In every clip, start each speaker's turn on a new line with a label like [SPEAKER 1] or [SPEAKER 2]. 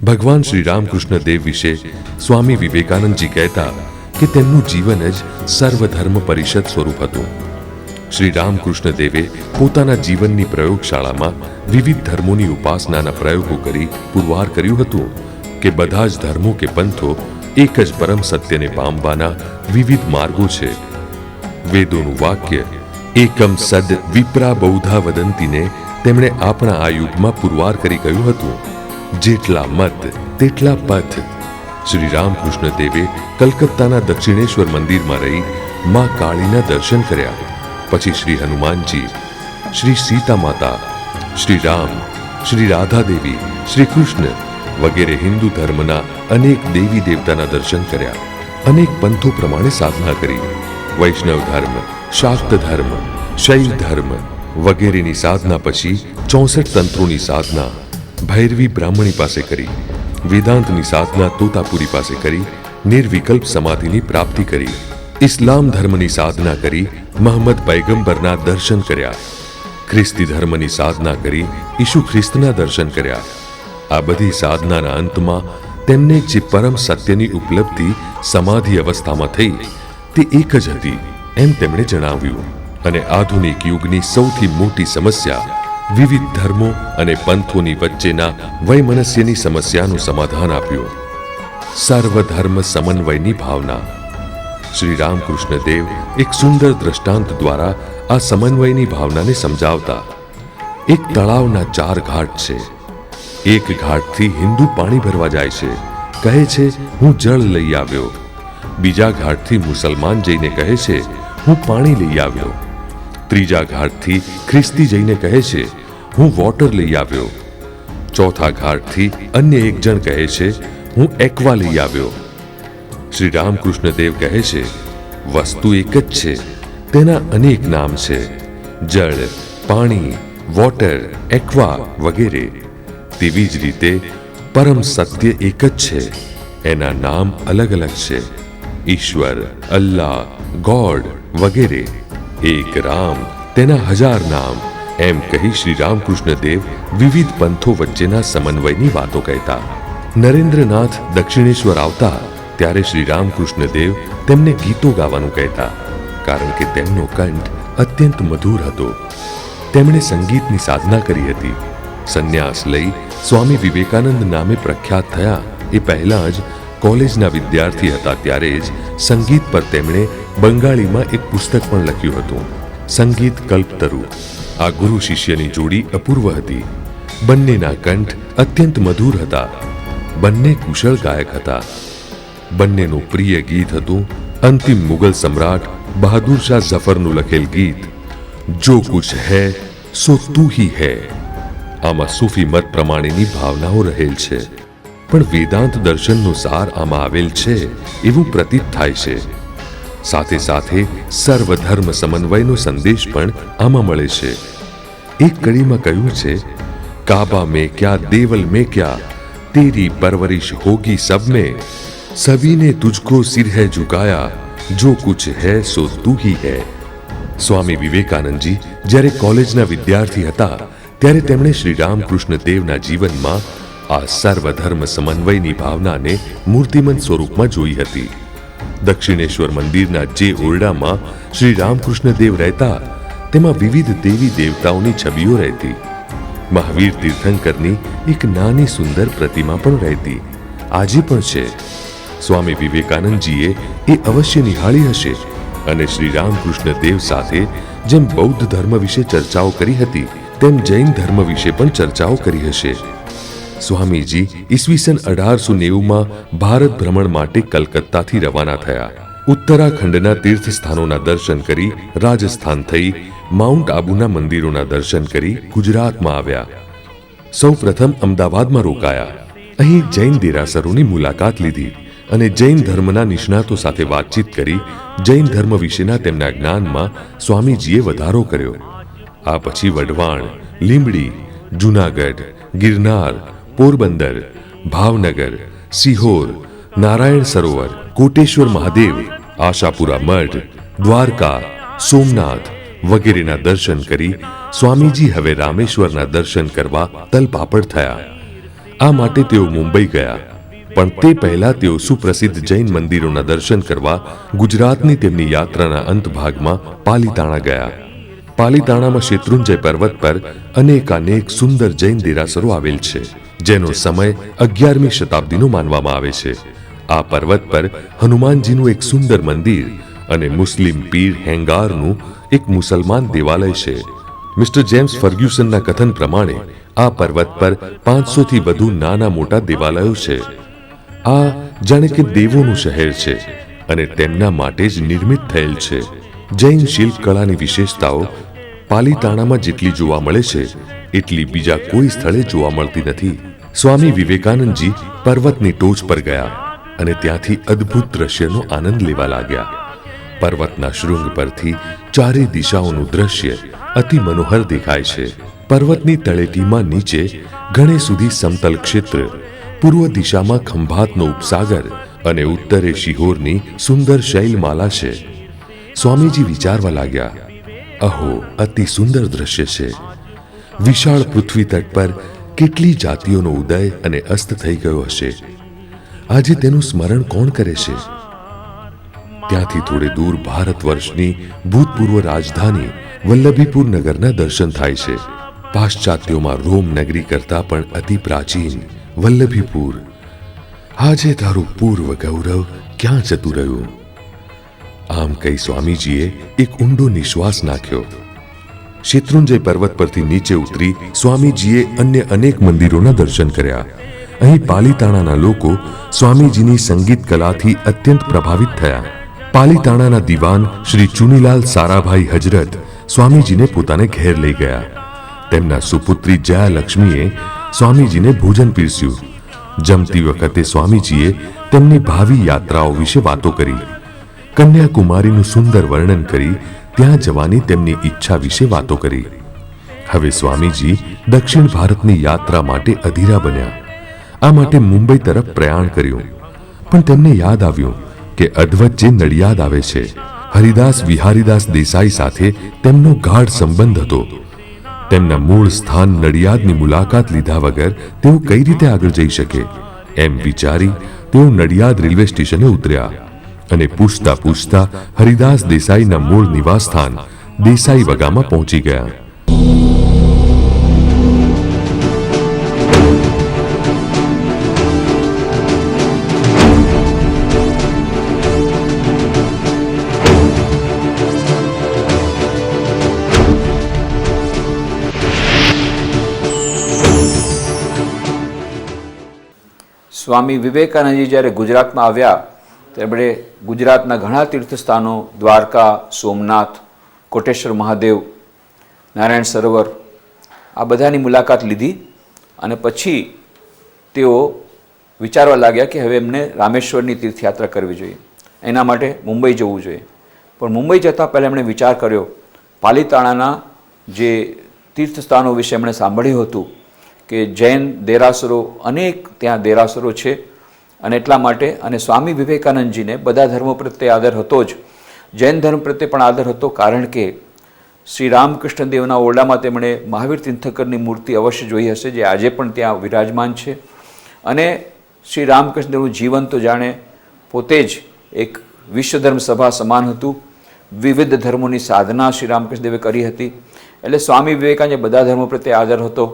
[SPEAKER 1] ભગવાન શ્રી રામકૃષ્ણ દેવ વિશે સ્વામી વિવેકાનંદજી કહેતા કે તેમનું જીવન જ સર્વધર્મ પરિષદ સ્વરૂપ હતું. શ્રી રામકૃષ્ણ દેવે પોતાના જીવનની પ્રયોગશાળામાં વિવિધ ધર્મોની ઉપાસનાના પ્રયોગો કરી પુરવાર કર્યું હતું કે બધા જ ધર્મો કે પંથો એક જ પરમ સત્યને પામવાના વિવિધ માર્ગો છે. વેદોનું વાક્ય એકમ સદ વિપ્રા બૌધા વદંતીને તેમણે આપણા આ યુગમાં પુરવાર કરી કહ્યું હતું, જેટલા મત તેટલા પથ. શ્રી રામકૃષ્ણ દેવે કલકત્તાના દક્ષિણેશ્વર મંદિરમાં રહી માં કાળીના દર્શન કર્યા. પછી શ્રી હનુમાનજી, શ્રી સીતા માતા, શ્રી રામ, શ્રી રાધા દેવી, શ્રી કૃષ્ણ વગેરે હિન્દુ ધર્મના અનેક દેવી દેવતાના દર્શન કર્યા. અનેક પંથો પ્રમાણે સાધના કરી. વૈષ્ણવ ધર્મ, શાક્ત ધર્મ, શૈવ ધર્મ વગેરેની સાધના પછી 64 તંત્રોની સાધના ભૈરવી બ્રાહ્મણી પાસે કરી. વેદાંતની સાધના તોતાપુરી પાસે કરી. નિર્વિકલ્પ સમાધિની પ્રાપ્તિ કરી. ઇસ્લામ ધર્મની સાધના કરી મહમ્મદ પૈગંબરના દર્શન કર્યા. ખ્રિસ્તી ધર્મની સાધના કરી ઈસુ ખ્રિસ્તના દર્શન કર્યા. આ બધી સાધનાના અંતમાં તેમને જે પરમ સત્યની ઉપલબ્ધિ સમાધિ અવસ્થામાં થઈ તે એક જ હતી એમ તેમણે જણાવ્યું. અને આધુનિક યુગની સૌથી મોટી સમસ્યા વિવિધ ધર્મો અને પંથોની વચ્ચેના વૈમનસ્યની સમસ્યાનું સમાધાન આપ્યું. સર્વધર્મ સમન્વયની ભાવના. શ્રી રામકૃષ્ણ દેવ એક સુંદર દ્રષ્ટાંત દ્વારા આ સમન્વયની ભાવનાને સમજાવતા. એક તળાવના 4 ઘાટ છે. એક ઘાટથી હિન્દુ પાણી ભરવા જાય છે, કહે છે હું જળ લઈ આવ્યો. બીજા ઘાટથી મુસલમાન જઈને કહે છે હું પાણી લઈ આવ્યો. ત્રીજા ઘાટથી ખ્રિસ્તી જઈને કહે છે હું વોટર લઈ આવ્યો. ચોથા ઘાટથી અન્ય એક જણ કહે છે હું એક્વા લઈ આવ્યો. શ્રી રામકૃષ્ણ દેવ કહે છે વસ્તુ એક જ છે, તેના અનેક નામ છે, જળ, પાણી, વોટર, એક્વા વગેરે. તેવી જ રીતે પરમ સત્ય એક જ છે, એના નામ અલગ અલગ છે. ઈશ્વર, અલ્લાહ, ગોડ વગેરે. એક રામ, તેના 1000 નામ. એમ કહી શ્રી રામકૃષ્ણ દેવ વિવિધ પંથો વચ્ચેના સમન્વયની વાતો કહેતા. નરેન્દ્રનાથ દક્ષિણેશ્વર આવતા ત્યારે શ્રી રામકૃષ્ણ દેવ તેમને ગીતો ગાવાનું કહેતા, કારણ કે તેમનો કંઠ અત્યંત મધુર હતો. તેમણે સંગીતની સાધના કરી હતી. સંન્યાસ લઈ સ્વામી વિવેકાનંદ નામે પ્રખ્યાત થયા એ પહેલા જ કોલેજના વિદ્યાર્થી હતા ત્યારે જ સંગીત પર તેમણે બંગાળીમાં એક પુસ્તક પણ લખ્યું હતું, સંગીત કલ્પતરુ. આ ગુરુ શિષ્યની જોડી અપૂર્વ હતી. બંનેના કંઠ અત્યંત મધુર હતા. બંને કુશળ ગાયક હતા. બંનેનું પ્રિય ગીત હતું અંતિમ મુગલ સમ્રાટ બહાદુર શાહ ઝફરનું લખેલ ગીત, જો કુછ હૈ સો તું હી હૈ. આમાં સૂફી મત પ્રમાણેની ભાવનાઓ રહેલ છે, પણ વેદાંત દર્શનનો સાર આમાં આવેલ છે એવું પ્રતીત થાય છે. સાથે સાથે સર્વધર્મ સમન્વયનો સંદેશ પણ આમાં મળે છે. એક કડીમાં કહ્યું છે, કાબા મેં ક્યા દેવલ મેં ક્યા, તેરી પરવરિશ હોગી સબ મેં, સભીને તુજકો સિર હૈ ઝુકાયા, જો કુછ હૈ સો તું હી હૈ. સ્વામી વિવેકાનંદજી જ્યારે કોલેજના વિદ્યાર્થી હતા ત્યારે તેમણે શ્રી રામકૃષ્ણ દેવના જીવનમાં આ સર્વધર્મ સમન્વયની ભાવનાને મૂર્તિમંત સ્વરૂપમાં જોઈ હતી. દક્ષિણેશ્વર મંદિરના જે ઓરડામાં શ્રી રામકૃષ્ણ દેવ રહેતા તેમાં વિવિધ દેવી દેવતાઓની છબીઓ રહેતી. મહાવીર તીર્થંકરની એક નાની સુંદર પ્રતિમા પણ રહેતી. આજે પણ છે. સ્વામી વિવેકાનંદજીએ એ અવશ્ય નિહાળી હશે અને શ્રી રામકૃષ્ણ દેવ સાથે જેમ બૌદ્ધ ધર્મ વિશે ચર્ચાઓ કરી હતી તેમ જૈન ધર્મ વિશે પણ ચર્ચાઓ કરી હશે. સ્વામીજી ઈસવીસન 1890માં ભારત ભ્રમણ માટે કલકત્તાથી રવાના થયા. ઉત્તરાખંડના તીર્થ સ્થાનોના દર્શન કરી રાજસ્થાન થઈ માઉન્ટ આબુના મંદિરોના દર્શન કરી ગુજરાતમાં આવ્યા. સૌ પ્રથમ અમદાવાદમાં રોકાયા. અહીં જૈન દેરાસરોની મુલાકાત લીધી અને જૈન ધર્મના નિષ્ણાતો સાથે વાતચીત કરી જૈન ધર્મ વિશેના તેમના જ્ઞાનમાં સ્વામીજીએ વધારો કર્યો. આ પછી વઢવાણ, લીંબડી, જૂનાગઢ, ગિરનાર, પોરબંદર, ભાવનગર, સિહોર, નારાયણ સરોવર, કોટેશ્વર મહાદેવ, આશાપુરા મઠ, દ્વારકા, સોમનાથ વગેરેના દર્શન કરી સ્વામીજી હવે રામેશ્વરના દર્શન કરવા તલપાપડ થયા. આ માટે તેઓ મુંબઈ ગયા, પણ તે પહેલા તેઓ સુપ્રસિદ્ધ જૈન મંદિરોના દર્શન કરવા ગુજરાતની તેમની યાત્રાના અંત ભાગમાં પાલીતાણા ગયા. પાલીતાણામાં શેત્રુંજય પર્વત પર અનેકાનેક સુંદર જૈન દેરાસરો આવેલ છે, જેનો સમય 11મી શતાબ્દીનો માનવામાં આવે છે. આ પર્વત પર હનુમાનજીનું એક સુંદર મંદિર અને મુસ્લિમ પીર હેંગારનું એક મુસલમાન દેવાલય છે. મિસ્ટર જેમ્સ ફર્ગ્યુસનના કથન પ્રમાણે આ પર્વત પર 500થી વધુ નાના મોટા દેવાલયો છે. આ જાણે કે દેવોનું શહેર છે અને તેમના માટે જ નિર્મિત થયેલ છે. જૈન શિલ્પકળાની વિશેષતાઓ પાલીતાણામાં જેટલી જોવા મળે છે એટલી બીજા કોઈ સ્થળે જોવા મળતી નથી. સ્વામી વિવેકાનંદજી પર્વતની ટોચ પર ગયા અને ત્યાંથી અદ્ભુત દ્રશ્યનો આનંદ લેવા લાગ્યા. પર્વતના શૃંગ પરથી ચારે દિશાઓનું દ્રશ્ય અતિ મનોહર દેખાય છે. પર્વતની તળેટીમાં નીચે ઘણે સુધી સમતલ ક્ષેત્ર, પૂર્વ દિશામાં ખંભાતનો ઉપસાગર અને ઉત્તરે શિહોરની સુંદર શૈલમાલા છે. સ્વામીજી વિચારવા લાગ્યા, અહો, અતિ સુંદર દ્રશ્ય છે. વિશાળ પૃથ્વી તટ પર કેટલી જાતિઓનો ઉદય અને અસ્ત થઈ ગયો હશે. આજે તેનું સ્મરણ કોણ કરે છે? ત્યાંથી થોડે દૂર ભારત વર્ષની ભૂતપૂર્વ રાજધાની વલ્લભીપુર નગરના દર્શન થાય છે. પાશ્ચાત્યોમાં રોમ નગરી કરતા પણ અતિ પ્રાચીન વલ્લભીપુર, આજે તારું પૂર્વ ગૌરવ ક્યાં જતું રહ્યું? આમ કહી સ્વામીજીએ એક ઊંડો નિશ્વાસ નાખ્યો. શેત્રુંજય પર્વત પરથી નીચે ઉતરી સ્વામીજીએ અન્ય અનેક મંદિરોના દર્શન કર્યા. અહીં પાલીતાણાના લોકો સ્વામીજીની સંગીત કલાથી અત્યંત પ્રભાવિત થયા. પાલીતાણાના દીવાન શ્રી ચુનીલાલ સારાભાઈ હજરત સ્વામીજીને પોતાને ઘેર લઈ ગયા. તેમના સુપુત્રી જયાલક્ષ્મીએ સ્વામીજીને ભોજન પીરસ્યું. જમતી વખતે સ્વામીજીએ તેમની ભાવિ યાત્રાઓ વિશે વાતો કરી. કન્યાકુમારીનું સુંદર વર્ણન કરી ત્યાં જવાની તેમની ઈચ્છા વિશે વાતો કરી. હવે સ્વામીજી દક્ષિણ ભારતની યાત્રા માટે અધીરા બન્યા. આ માટે મુંબઈ તરફ પ્રયાણ કર્યું. પણ તેમને યાદ આવ્યું કે અધવચ્ચે નડિયાદ આવે છે. હરિદાસ વિહારીદાસ દેસાઈ સાથે તેમનો ગાઢ સંબંધ હતો. તેમના મૂળ સ્થાન નડિયાદની મુલાકાત લીધા વગર તેઓ કઈ રીતે આગળ જઈ શકે? એમ વિચારી તેઓ નડિયાદ રેલવે સ્ટેશને ઉતર્યા અને પૂછતા પૂછતા હરિદાસ દેસાઈના મૂળ નિવાસ સ્થાન દેસાઈ વગામાં પહોંચી ગયા.
[SPEAKER 2] સ્વામી વિવેકાનંદજી જ્યારે ગુજરાતમાં આવ્યા તેમણે ગુજરાતના ઘણા તીર્થસ્થાનો દ્વારકા, સોમનાથ, કોટેશ્વર મહાદેવ, નારાયણ સરોવર આ બધાની મુલાકાત લીધી અને પછી તેઓ વિચારવા લાગ્યા કે હવે એમને રામેશ્વરની તીર્થયાત્રા કરવી જોઈએ. એના માટે મુંબઈ જવું જોઈએ. પણ મુંબઈ જતાં પહેલાં એમણે વિચાર કર્યો, પાલીતાણાના જે તીર્થસ્થાનો વિશે એમણે સાંભળ્યું હતું કે જૈન દેરાસરો, અનેક ત્યાં દેરાસરો છે અને એટલા માટે અને સ્વામી વિવેકાનંદજીને બધા ધર્મો પ્રત્યે આદર હતો જ, જૈન ધર્મ પ્રત્યે પણ આદર હતો. કારણ કે શ્રી રામકૃષ્ણ દેવના ઓરડામાં તેમણે મહાવીર તીર્થંકરની મૂર્તિ અવશ્ય જોઈ હશે, જે આજે પણ ત્યાં વિરાજમાન છે. અને શ્રી રામકૃષ્ણ દેવનું જીવન તો જાણે પોતે જ એક વિશ્વધર્મ સભા સમાન હતું. વિવિધ ધર્મોની સાધના શ્રી રામકૃષ્ણ દેવે કરી હતી. એટલે સ્વામી વિવેકાનંદને બધા ધર્મો પ્રત્યે આદર હતો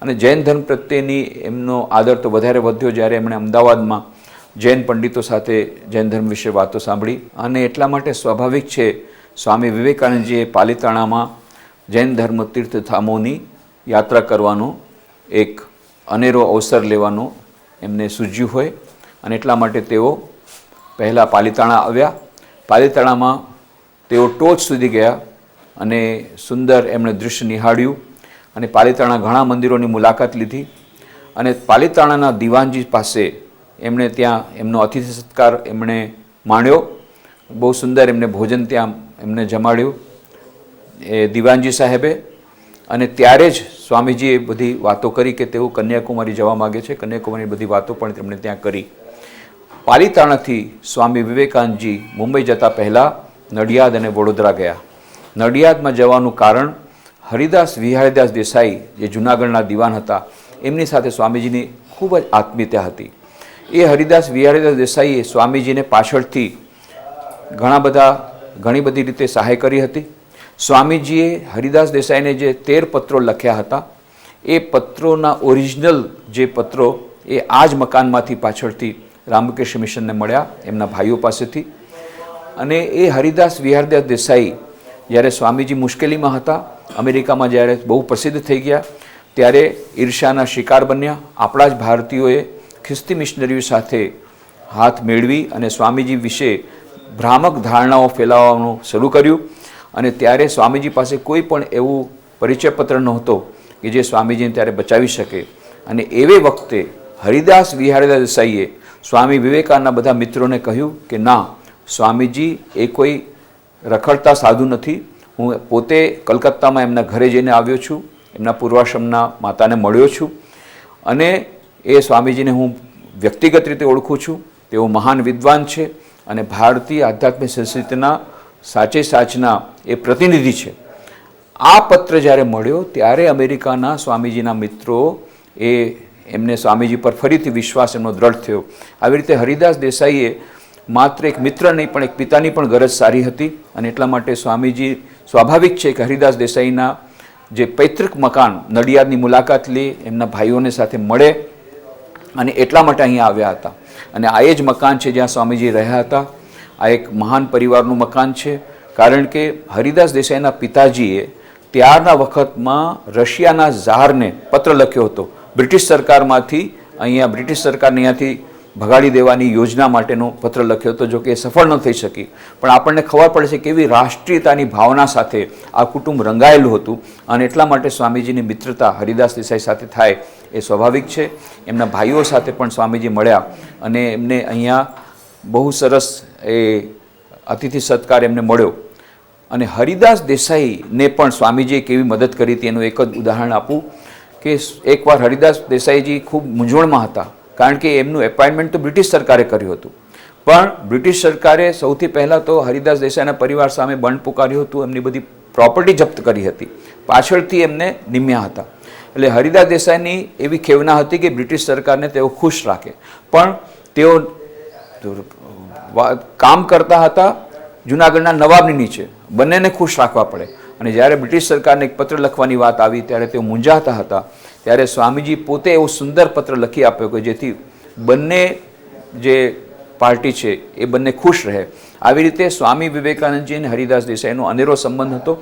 [SPEAKER 2] અને જૈન ધર્મ પ્રત્યેની એમનો આદર તો વધારે વધ્યો જ્યારે એમણે અમદાવાદમાં જૈન પંડિતો સાથે જૈન ધર્મ વિશે વાતો સાંભળી. અને એટલા માટે સ્વાભાવિક છે સ્વામી વિવેકાનંદજીએ પાલીતાણામાં જૈન ધર્મ તીર્થધામોની યાત્રા કરવાનો એક અનેરો અવસર લેવાનો એમને સૂઝ્યું હોય અને એટલા માટે તેઓ પહેલાં પાલીતાણા આવ્યા. પાલીતાણામાં તેઓ ટોચ સુધી ગયા અને સુંદર એમણે દૃશ્ય નિહાળ્યું અને પાલીતાણા ઘણા મંદિરોની મુલાકાત લીધી અને પાલીતાણાના દીવાનજી પાસે એમણે ત્યાં એમનો અતિથિ સત્કાર એમણે માણ્યો. બહુ સુંદર એમને ભોજન ત્યાં એમને જમાડ્યું એ દીવાનજી સાહેબે. અને ત્યારે જ સ્વામીજીએ બધી વાતો કરી કે તેઓ કન્યાકુમારી જવા માગે છે. કન્યાકુમારીની બધી વાતો પણ તેમણે ત્યાં કરી. પાલીતાણાથી સ્વામી વિવેકાનંદજી મુંબઈ જતા પહેલાં નડિયાદ અને વડોદરા ગયા. નડિયાદમાં જવાનું કારણ હરિદાસ વિહારીદાસ દેસાઈ જે જૂનાગઢના દીવાન હતા એમની સાથે સ્વામીજીની ખૂબ જ આત્મીયતા હતી. એ હરિદાસ વિહારીદાસ દેસાઈએ સ્વામીજીને પાછળથી ઘણી બધી રીતે સહાય કરી હતી. સ્વામીજીએ હરિદાસ દેસાઈને જે 13 પત્રો લખ્યા હતા એ પત્રોના ઓરિજિનલ જે પત્રો એ આ જ મકાનમાંથી પાછળથી રામકૃષ્ણ મિશનને મળ્યા એમના ભાઈઓ પાસેથી. અને એ હરિદાસ વિહારદાસ દેસાઈ જ્યારે સ્વામીજી મુશ્કેલીમાં હતા, અમેરિકામાં જ્યારે બહુ પ્રસિદ્ધ થઈ ગયા, ત્યારે ઈર્ષ્યાના શિકાર બન્યા. આપણા જ ભારતીયોએ ખ્રિસ્તી મિશનરીઓ સાથે હાથ મેળવી અને સ્વામીજી વિશે ભ્રામક ધારણાઓ ફેલાવવાનું શરૂ કર્યું. અને ત્યારે સ્વામીજી પાસે કોઈ પણ એવું પરિચયપત્ર નહોતો કે જે સ્વામીજીને ત્યારે બચાવી શકે. અને એવે વખતે હરિદાસ વિહારદાસ દેસાઈએ સ્વામી વિવેકાનંદના બધા મિત્રોને કહ્યું કે ના, સ્વામીજી એ કોઈ રખડતા સાધુ નથી. હું પોતે કલકત્તામાં એમના ઘરે જઈને આવ્યો છું, એમના પૂર્વાશ્રમના માતાને મળ્યો છું અને એ સ્વામીજીને હું વ્યક્તિગત રીતે ઓળખું છું. તેઓ મહાન વિદ્વાન છે અને ભારતીય આધ્યાત્મિક સંસ્કૃતિના સાચના એ પ્રતિનિધિ છે. આ પત્ર જ્યારે મળ્યો ત્યારે અમેરિકાના સ્વામીજીના મિત્રો એમને સ્વામીજી પર ફરીથી વિશ્વાસ એમનો દ્રઢ થયો. આવી રીતે હરિદાસ દેસાઈએ માત્ર એક મિત્ર નહીં પણ એક પિતાની પણ ગરજ સારી હતી. અને એટલા માટે સ્વામીજી સ્વાભાવિક છે કે હરિદાસ દેસાઈના જે પૈતૃક મકાન નડિયાદની મુલાકાત લે, એમના ભાઈઓને સાથે મળે અને એટલા માટે અહીંયા આવ્યા હતા. અને આ એ જ મકાન છે જ્યાં સ્વામીજી રહ્યા હતા. આ એક મહાન પરિવારનું મકાન છે, કારણ કે હરિદાસ દેસાઈના પિતાજીએ ત્યારના વખતમાં રશિયાના ઝારને પત્ર લખ્યો હતો. બ્રિટિશ સરકારમાંથી બ્રિટિશ સરકારને અહીંયાથી ભગાડી દેવાની યોજના માટેનો પત્ર લખ્યો હતો, જો કે એ સફળ ન થઈ શકી. પણ આપણને ખબર પડે છે કે કેવી રાષ્ટ્રીયતાની ભાવના સાથે આ કુટુંબ રંગાયેલું હતું. અને એટલા માટે સ્વામીજીની મિત્રતા હરિદાસ દેસાઈ સાથે થાય એ સ્વાભાવિક છે. એમના ભાઈઓ સાથે પણ સ્વામીજી મળ્યા અને એમને અહીંયા બહુ સરસ એ અતિથિ સત્કાર એમને મળ્યો. અને હરિદાસ દેસાઈને પણ સ્વામીજીએ કેવી મદદ કરી હતી એનું એક જ ઉદાહરણ આપું કે એકવાર હરિદાસ દેસાઈજી ખૂબ મૂંઝવણમાં હતા, કારણ કે એમનું એપોઇન્ટમેન્ટ તો બ્રિટિશ સરકારે કર્યું હતું. પણ બ્રિટિશ સરકારે સૌથી પહેલાં તો હરિદાસ દેસાઈના પરિવાર સામે બંધ પુકાર્યું હતું, એમની બધી પ્રોપર્ટી જપ્ત કરી હતી, પાછળથી એમને નિમ્યા હતા. એટલે હરિદાસ દેસાઈની એવી ખેવના હતી કે બ્રિટિશ સરકારને તેઓ ખુશ રાખે, પણ તેઓ કામ કરતા હતા જૂનાગઢના નવાબની નીચે, બંનેને ખુશ રાખવા પડે. અને જ્યારે બ્રિટિશ સરકારને એક પત્ર લખવાની વાત આવી ત્યારે તેઓ મૂંઝાતા હતા. ત્યારે સ્વામીજી પોતે એવો સુંદર પત્ર લખી આપ્યો કે જેથી બંને જે પાર્ટી છે એ બંને ખુશ રહે. આવી રીતે સ્વામી વિવેકાનંદજી અને હરિદાસ દેસાઈનો અનેરો સંબંધ હતો.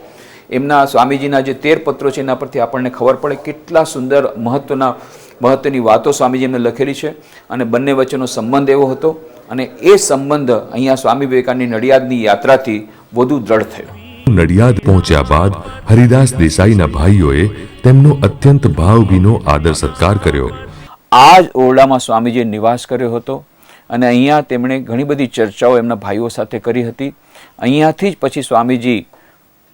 [SPEAKER 2] એમના સ્વામીજીના જે 13 પત્રો છે એના પરથી આપણને ખબર પડે કેટલા સુંદર મહત્વની વાતો સ્વામીજી એમને લખેલી છે. અને બંને વચ્ચેનો સંબંધ એવો હતો અને એ સંબંધ અહીંયા સ્વામી વિવેકાનંદની નડિયાદની યાત્રાથી વધુ દ્રઢ થયો.
[SPEAKER 1] નડિયાદ પહોંચ્યા બાદ હરિદાસ દેસાઈના ભાઈઓએ તેમનો અત્યંત ભાવભીનો આદર સત્કાર કર્યો.
[SPEAKER 2] આ જ ઓરડામાં સ્વામીજીએ નિવાસ કર્યો હતો અને અહીંયા તેમણે ઘણી બધી ચર્ચાઓ એમના ભાઈઓ સાથે કરી હતી. અહીંયાથી જ પછી સ્વામીજી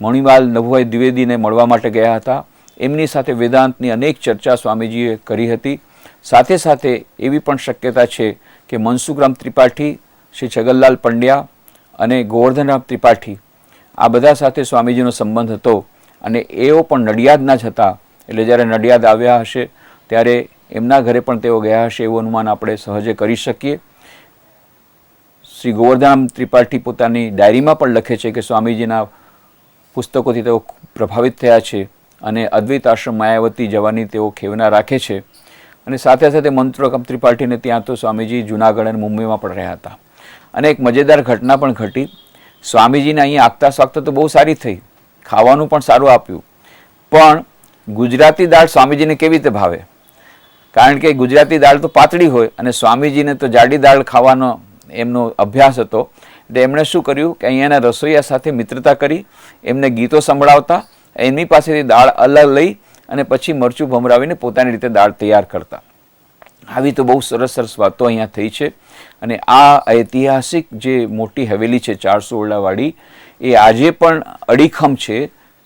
[SPEAKER 2] મણિલાલ નભુભાઈ દ્વિવેદીને મળવા માટે ગયા હતા. એમની સાથે વેદાંતની અનેક ચર્ચા સ્વામીજીએ કરી હતી. સાથે સાથે એવી પણ શક્યતા છે કે મનસુખરામ ત્રિપાઠી, શ્રી છગનલાલ પંડ્યા અને ગોવર્ધનરામ ત્રિપાઠી આ બધા સાથે સ્વામીજીનો સંબંધ હતો અને એઓ પણ નડિયાદના જ હતા. એટલે જ્યારે નડિયાદ આવ્યા હશે ત્યારે એમના ઘરે પણ તેઓ ગયા હશે એવું અનુમાન આપણે સહજે કરી શકીએ. શ્રી ગોવર્ધનરામ ત્રિપાઠી પોતાની ડાયરીમાં પણ લખે છે કે સ્વામીજીના પુસ્તકોથી તેઓ પ્રભાવિત થયા છે અને અદ્વૈત આશ્રમ માયાવતી જવાની તેઓ ખેવના રાખે છે. અને સાથે સાથે મનસુખરામ ત્રિપાઠીને ત્યાં તો સ્વામીજી જૂનાગઢ અને મુંબઈમાં પણ રહ્યા હતા. અને એક મજેદાર ઘટના પણ ઘટી. સ્વામીજીને અહીંયા આગતા સ્વાગતા તો બહુ સારી થઈ, ખાવાનું પણ સારું આપ્યું, પણ ગુજરાતી દાળ સ્વામીજીને કેવી રીતે ભાવે? કારણ કે ગુજરાતી દાળ તો પાતળી હોય અને સ્વામીજીને તો જાડી દાળ ખાવાનો એમનો અભ્યાસ હતો. એટલે એમણે શું કર્યું કે અહીંયાના રસોઈયા સાથે મિત્રતા કરી એમને ગીતો સંભળાવતા, એમની પાસેથી દાળ અલગ લઈ અને પછી મરચું ભમરાવીને પોતાની રીતે દાળ તૈયાર કરતા. આવી તો બહુ સરસ સરસ વાતો અહીંયા થઈ છે. અને આ ઐતિહાસિક જે મોટી હવેલી છે 400 ઓરડાવાળી, એ આજે પણ અડીખમ છે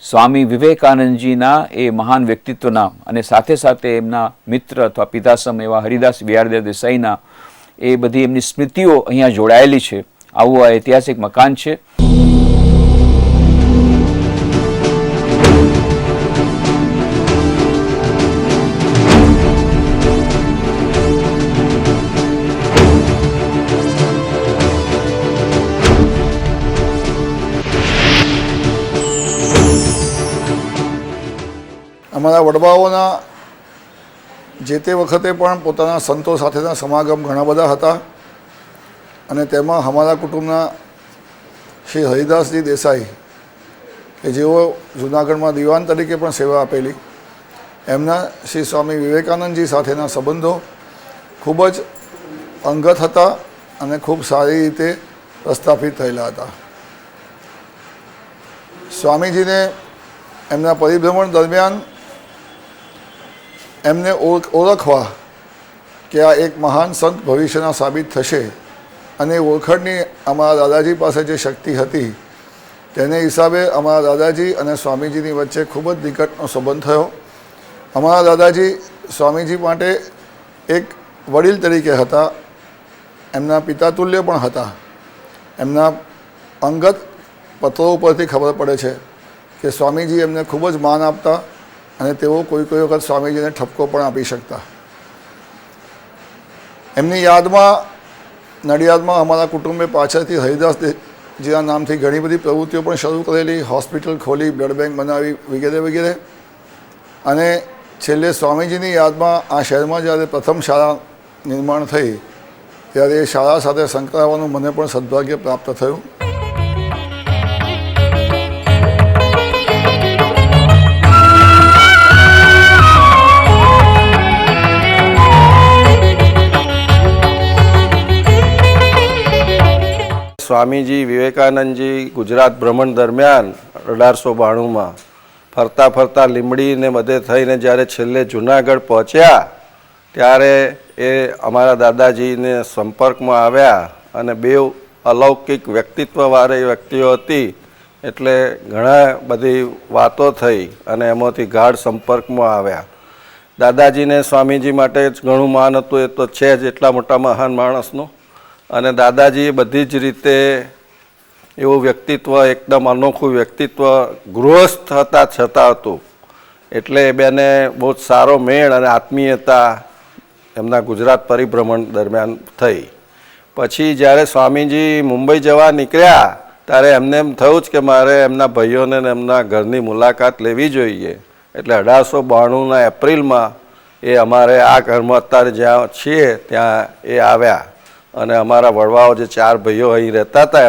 [SPEAKER 2] સ્વામી વિવેકાનંદજીના એ મહાન વ્યક્તિત્વના અને સાથે સાથે એમના મિત્ર અથવા પિતાસમ એવા હરિદાસ વિહારદાસ દેસાઈના એ બધી એમની સ્મૃતિઓ અહીંયા જોડાયેલી છે. આવું આ ઐતિહાસિક મકાન છે.
[SPEAKER 3] અમારા વડવાઓના જે તે વખતે પણ પોતાના સંતો સાથેના સમાગમ ઘણા બધા હતા અને તેમાં અમારા કુટુંબના શ્રી હરિદાસજી દેસાઈ કે જેઓ જૂનાગઢમાં દિવાન તરીકે પણ સેવા આપેલી, એમના શ્રી સ્વામી વિવેકાનંદજી સાથેના સંબંધો ખૂબ જ અંગત હતા અને ખૂબ સારી રીતે પ્રસ્થાપિત થયેલા હતા. સ્વામીજીને એમના પરિભ્રમણ દરમિયાન એમને ઓળખવા કે આ એક મહાન સંત ભવિષ્યના સાબિત થશે અને ઓળખણની અમારા દાદાજી પાસે જે શક્તિ હતી તેને હિસાબે અમારા દાદાજી અને સ્વામીજીની વચ્ચે ખૂબ જ નિકટનો સંબંધ થયો. અમારા દાદાજી સ્વામીજી માટે એક વડીલ તરીકે હતા, એમના પિતાતુલ્ય પણ હતા. એમના અંગત પત્રો ઉપરથી ખબર પડે છે કે સ્વામીજી એમને ખૂબ જ માન આપતા અને તેઓ કોઈ વખત સ્વામીજીને ઠપકો પણ આપી શકતા. એમની યાદમાં નડિયાદમાં અમારા કુટુંબે પાછળથી હરિદાસજીના નામથી ઘણી બધી પ્રવૃત્તિઓ પણ શરૂ કરેલી, હોસ્પિટલ ખોલી, બ્લડ બેંક બનાવી વગેરે વગેરે. અને છેલ્લે સ્વામીજીની યાદમાં આ શહેરમાં જ્યારે પ્રથમ શાળા નિર્માણ થઈ ત્યારે એ શાળા સાથે સંકળાવવાનું મને પણ સદભાગ્ય પ્રાપ્ત થયું.
[SPEAKER 4] સ્વામીજી વિવેકાનંદજી ગુજરાત ભ્રમણ દરમિયાન 1892માં ફરતા ફરતા લીંબડીને બધે થઈને જ્યારે છેલ્લે જુનાગઢ પહોંચ્યા ત્યારે એ અમારા દાદાજીને સંપર્કમાં આવ્યા અને બે અલૌકિક વ્યક્તિત્વવાળી વ્યક્તિઓ હતી એટલે ઘણા બધી વાતો થઈ અને એમાંથી ગાઢ સંપર્કમાં આવ્યા. દાદાજીને સ્વામીજી માટે જ ઘણું માન હતું, એ તો છે જ એટલા મોટા મહાન માણસનું. અને દાદાજી બધી જ રીતે એવું વ્યક્તિત્વ, એકદમ અનોખું વ્યક્તિત્વ, ગૃહસ્થ હતા છતાં હતું. એટલે એ બેને બહુ જ સારો મેળ અને આત્મીયતા એમના ગુજરાત પરિભ્રમણ દરમિયાન થઈ. પછી જ્યારે સ્વામીજી મુંબઈ જવા નીકળ્યા ત્યારે એમને એમ થયું જ કે મારે એમના ભાઈઓને એમના ઘરની મુલાકાત લેવી જોઈએ. એટલે 1892ના એપ્રિલમાં એ અમારે આ ઘરમાં અત્યારે જ્યાં છીએ ત્યાં એ આવ્યા અને અમારા વડવાઓ જે 4 ભાઈઓ અહીં રહેતા હતા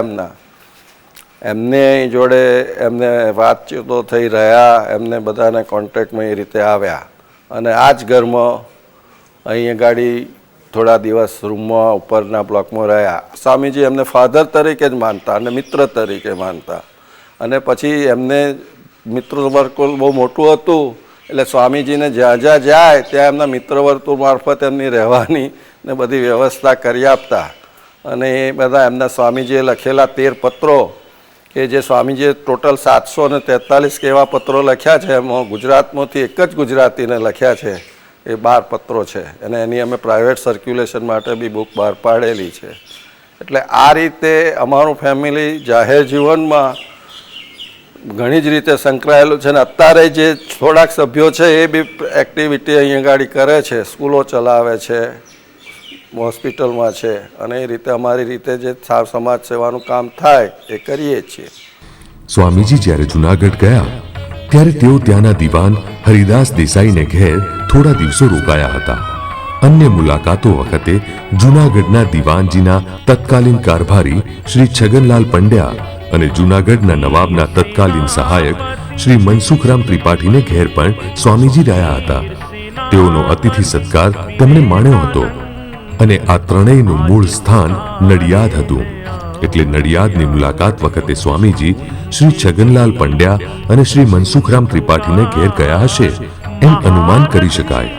[SPEAKER 4] એમને જોડે એમને વાતચીતો થઈ રહ્યા, એમને બધાને કોન્ટેક્ટમાં એ રીતે આવ્યા અને આ જ ઘરમાં અહીં ગાડી થોડા દિવસ રૂમમાં ઉપરના બ્લોકમાં રહ્યા. સ્વામીજી એમને ફાધર તરીકે જ માનતા અને મિત્ર તરીકે માનતા. અને પછી એમને મિત્ર વર્તુળ બહુ મોટું હતું એટલે સ્વામીજીને જ્યાં જ્યાં જાય ત્યાં એમના મિત્ર વર્તુળ મારફત એમની રહેવાની ને બધી વ્યવસ્થા કરી આપતા. અને એ બધા એમના સ્વામીજીએ લખેલા 13 પત્રો કે જે સ્વામીજીએ ટોટલ 743 એવા પત્રો લખ્યા છે, એમાં ગુજરાતમાંથી એક જ ગુજરાતીને લખ્યા છે, એ 12 પત્રો છે. અને એની અમે પ્રાઇવેટ સર્ક્યુલેશન માટે બી બુક બહાર પાડેલી છે. એટલે આ રીતે અમારું ફેમિલી જાહેર જીવનમાં ઘણી જ રીતે સંકળાયેલું છે. અને અત્યારે જે થોડાક સભ્યો છે એ બી એક્ટિવિટી અહીંયા ગાડી કરે છે, સ્કૂલો ચલાવે છે, હોસ્પિટલમાં છે અને એ રીતે અમારી રીતે જે સમાજ સેવાનું કામ થાય એ કરીએ છીએ.
[SPEAKER 1] સ્વામીજી જ્યારે જુનાગઢ ગયા ત્યારે તેઓ ત્યાંના દિવાન હરિદાસ દેસાઈને ઘેર થોડા દિવસો રોકાયા હતા. અન્ય મુલાકાતો વખતે જુનાગઢના દિવાનજીના તત્કાલીન કારભારી શ્રી છગનલાલ પંડ્યા અને જુનાગઢના નવાબના તત્કાલીન સહાયક શ્રી મનસુખરામ ત્રિપાઠીને ઘેર પણ સ્વામીજી રહ્યા હતા. તેઓનો અતિથિ સત્કાર તેમણે માણ્યો હતો અને આ ત્રણેયનું મૂળ સ્થાન નડિયાદ હતું. એટલે નડિયાદની મુલાકાત વખતે સ્વામીજી શ્રી છગનલાલ પંડ્યા અને શ્રી મનસુખરામ ત્રિપાઠીને ઘેર ગયા હશે એમ અનુમાન કરી શકાય.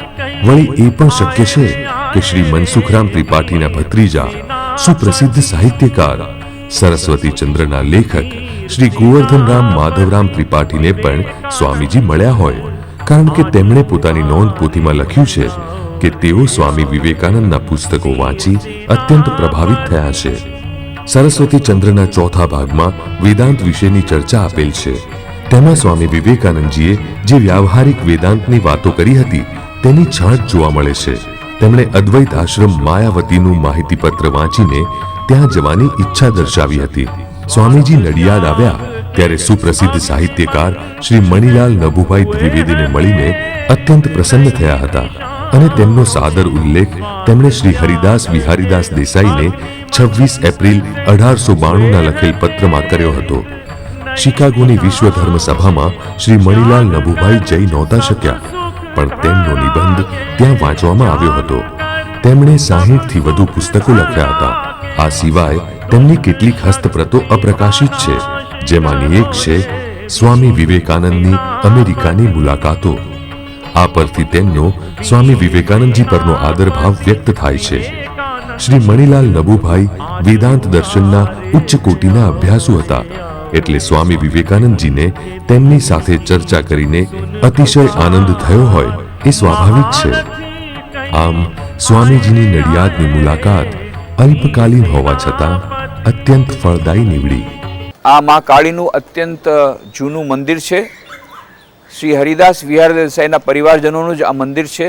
[SPEAKER 1] વળી એ પણ શક્ય છે કે શ્રી મનસુખરામ ત્રિપાઠીના ભત્રીજા સુપ્રસિદ્ધ સાહિત્યકાર સરસ્વતી ચંદ્રના લેખક શ્રી ગોવર્ધનરામ માધવરામ ત્રિપાઠીને પણ સ્વામીજી મળ્યા હોય, કારણ કે તેમણે પોતાની નોંધ પોથીમાં લખ્યું છે કે તેઓ સ્વામી વિવેકાનંદના પુસ્તકો વાંચી અત્યંત પ્રભાવિત થયા છે. સરસ્વતી ચંદ્રના ચોથા ભાગમાં વેદાંત વિશેની ચર્ચા આપેલ છે. તેમાં સ્વામી વિવેકાનંદજીએ જે વ્યાવહારિક વેદાંતની વાતો કરી હતી તેની છાંટ જોવા મળે છે. તેમણે અદ્વૈત આશ્રમ માયાવતીનું માહિતીપત્ર વાંચીને ત્યાં જવાની ઈચ્છા દર્શાવી હતી. સ્વામીજી નડિયાદ આવ્યા ત્યારે સુપ્રસિદ્ધ સાહિત્યકાર શ્રી મણિલાલ નભુભાઈ દ્વિવેદીને મળીને અત્યંત પ્રસન્ન થયા હતા અને તેમનો સાદર ઉલ્લેખ તેમણે શ્રી હરિદાસ બિહારીદાસ દેસાઈને 26 એપ્રિલ 1892ના લખેલ પત્રમાં કર્યો હતો. શિકાગોની વિશ્વ ધર્મ સભામાં શ્રી મણિલાલ નભુભાઈ જઈ નહોતા શક્યા, પણ તેમનો નિબંધ ત્યાં વાંચવામાં આવ્યો હતો. તેમણે 60થી વધુ પુસ્તકો લખ્યા હતા. આ સિવાય તેમની કેટલીક હસ્તપ્રતો અપ્રકાશિત છે, જેમાંની એક છે સ્વામી વિવેકાનંદની અમેરિકાની મુલાકાતો. આ પરથી તેમનો સ્વામી વિવેકાનંદજી પરનો આદરભાવ વ્યક્ત થાય છે. શ્રી મણિલાલ નભુભાઈ વેદાંત દર્શનના ઉચ્ચ કોટીના અભ્યાસુ હતા, એટલે સ્વામી વિવેકાનંદજીને તેમની સાથે ચર્ચા કરીને અતિશય આનંદ થયો હોય એ સ્વાભાવિક છે. આમ સ્વામીજીની નડિયાદની મુલાકાત અલ્પકાલીન હોવા છતાં અત્યંત ફળદાયી નીવડી.
[SPEAKER 2] આ મા કાળીનું અત્યંત જૂનું મંદિર છે. શ્રી હરિદાસ વિહાર દેસાઈના પરિવારજનોનું જ આ મંદિર છે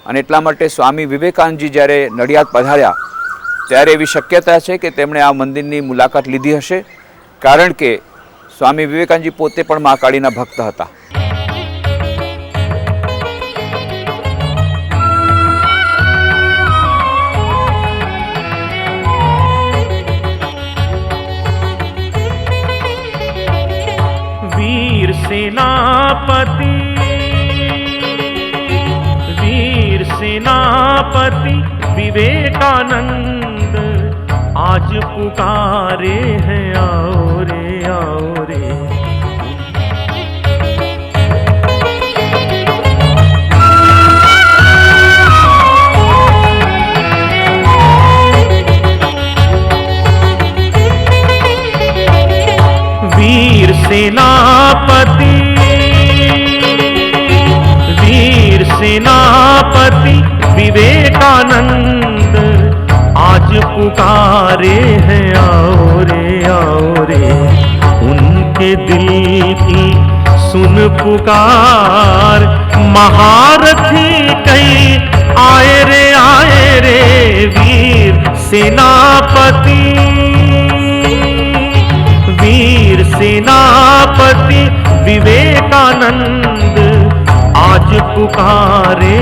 [SPEAKER 2] અને એટલા માટે સ્વામી વિવેકાનંદજી જ્યારે નડિયાદ પધાર્યા ત્યારે એવી શક્યતા છે કે તેમણે આ મંદિરની મુલાકાત લીધી હશે, કારણ કે સ્વામી વિવેકાનંદજી પોતે પણ મા કાળીના ભક્ત હતા.
[SPEAKER 5] वीर सेनापति विवेकानंद आज पुकारे हैं, आओ रे आओ रे. वीर सेनापति विवेकानंद आज पुकारे हैं, आओ रे. उनके दिल की सुन पुकार, महारथी कई आए रे वीर सेनापति विवेकानंद आज पुकारे